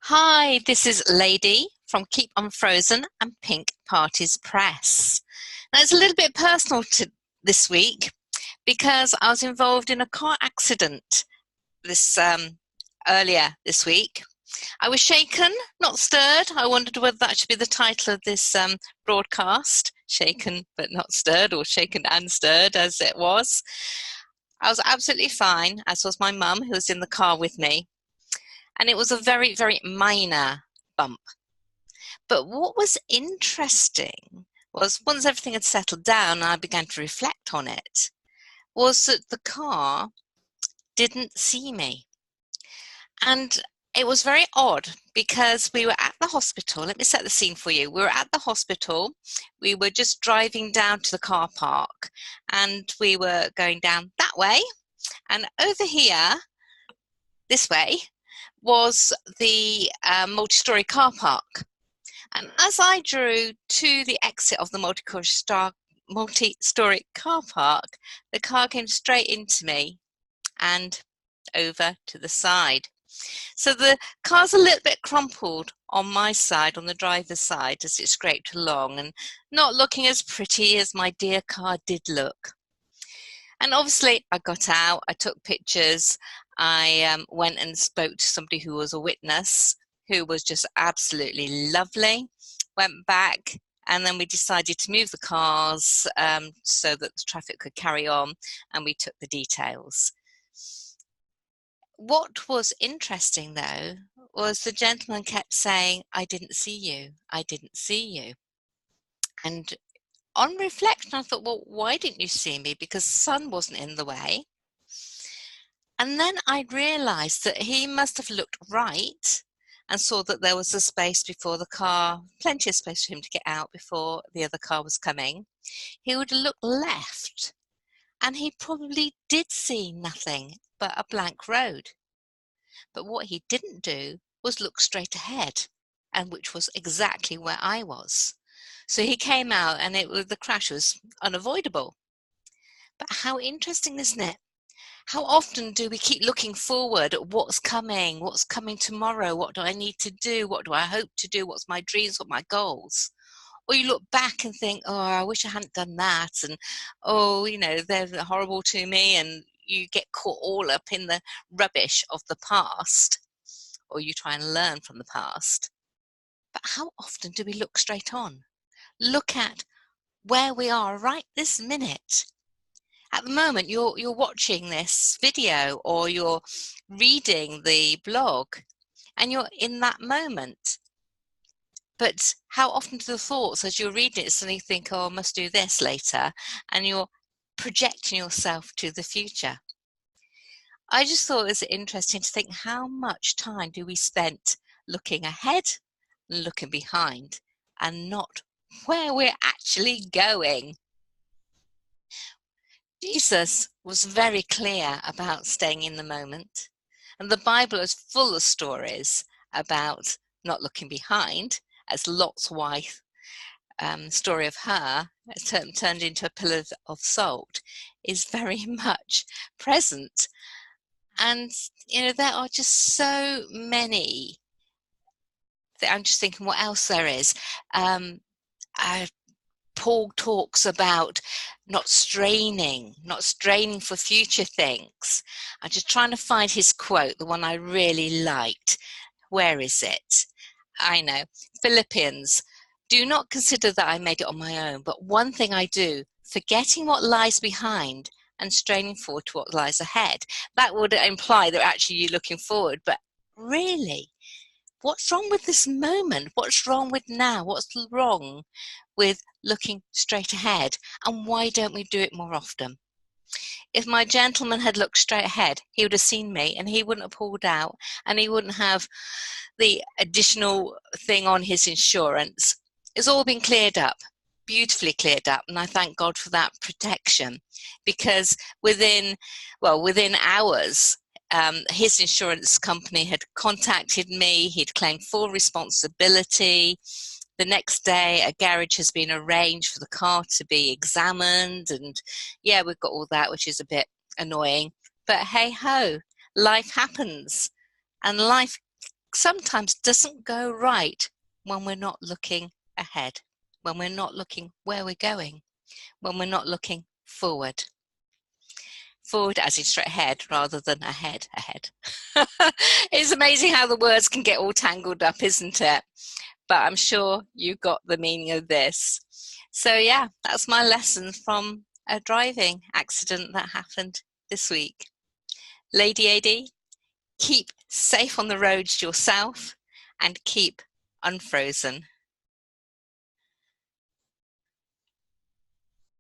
Hi, this is Ladey from Keep Unfrozen and Pink Parties Press. Now, it's a little bit personal to this week because I was involved in a car accident this earlier this week. I was shaken, not stirred. I wondered whether that should be the title of this broadcast, Shaken but Not Stirred, or Shaken and Stirred as it was. I was absolutely fine, as was my mum, who was in the car with me. And it was a very, very minor bump. But what was interesting was once everything had settled down and I began to reflect on it, was that the car didn't see me. And it was very odd because we were at the hospital. Let me set the scene for you. We were at the hospital. We were just driving down to the car park and we were going down that way. And over here, this way, was the multi-story car park. And as I drew to the exit of the multi-story car park, the car came straight into me and over to the side. So the car's a little bit crumpled on my side, on the driver's side, as it scraped along and not looking as pretty as my dear car did look. And obviously I got out, I took pictures, I went and spoke to somebody who was a witness, who was just absolutely lovely, went back, and then we decided to move the cars so that the traffic could carry on, and we took the details. What was interesting, though, was the gentleman kept saying, "I didn't see you, I didn't see you." And on reflection, I thought, well, why didn't you see me? Because the sun wasn't in the way. And then I realized that he must have looked right and saw that there was a space before the car, plenty of space for him to get out before the other car was coming. He would look left and he probably did see nothing but a blank road. But what he didn't do was look straight ahead, and which was exactly where I was. So he came out and the crash was unavoidable. But how interesting, isn't it? How often do we keep looking forward at what's coming tomorrow, what do I need to do, what do I hope to do, what's my dreams, what my goals? Or you look back and think, oh, I wish I hadn't done that, and oh, they're horrible to me, and you get caught all up in the rubbish of the past, or you try and learn from the past. But how often do we look straight on? Look at where we are right this minute. At the moment, you're watching this video or you're reading the blog and you're in that moment. But how often do the thoughts as you're reading it suddenly think, oh, I must do this later, and you're projecting yourself to the future? I just thought it was interesting to think, how much time do we spend looking ahead and looking behind and not where we're actually going? Jesus was very clear about staying in the moment, and the Bible is full of stories about not looking behind, as Lot's wife, story of her turned into a pillar of salt, is very much present. And there are just so many. I'm just thinking what else there is. Paul talks about not straining for future things. I'm just trying to find his quote, the one I really liked. Where is it? I know. Philippians. Do not consider that I made it on my own, but one thing I do, forgetting what lies behind and straining forward to what lies ahead. That would imply that actually you're looking forward, but really, what's wrong with this moment? What's wrong with now? What's wrong with looking straight ahead? And why don't we do it more often? If my gentleman had looked straight ahead, he would have seen me and he wouldn't have pulled out, and he wouldn't have the additional thing on his insurance. It's all been cleared up, beautifully cleared up, and I thank God for that protection, because within hours, his insurance company had contacted me. He'd claimed full responsibility. The next day, a garage has been arranged for the car to be examined, and yeah, we've got all that, which is a bit annoying. But hey ho, life happens, and life sometimes doesn't go right when we're not looking ahead, when we're not looking where we're going, when we're not looking forward. Forward as in straight ahead rather than ahead. It's amazing how the words can get all tangled up, isn't it? But I'm sure you got the meaning of this. So yeah, that's my lesson from a driving accident that happened this week. Lady Adey, keep safe on the roads yourself and keep unfrozen.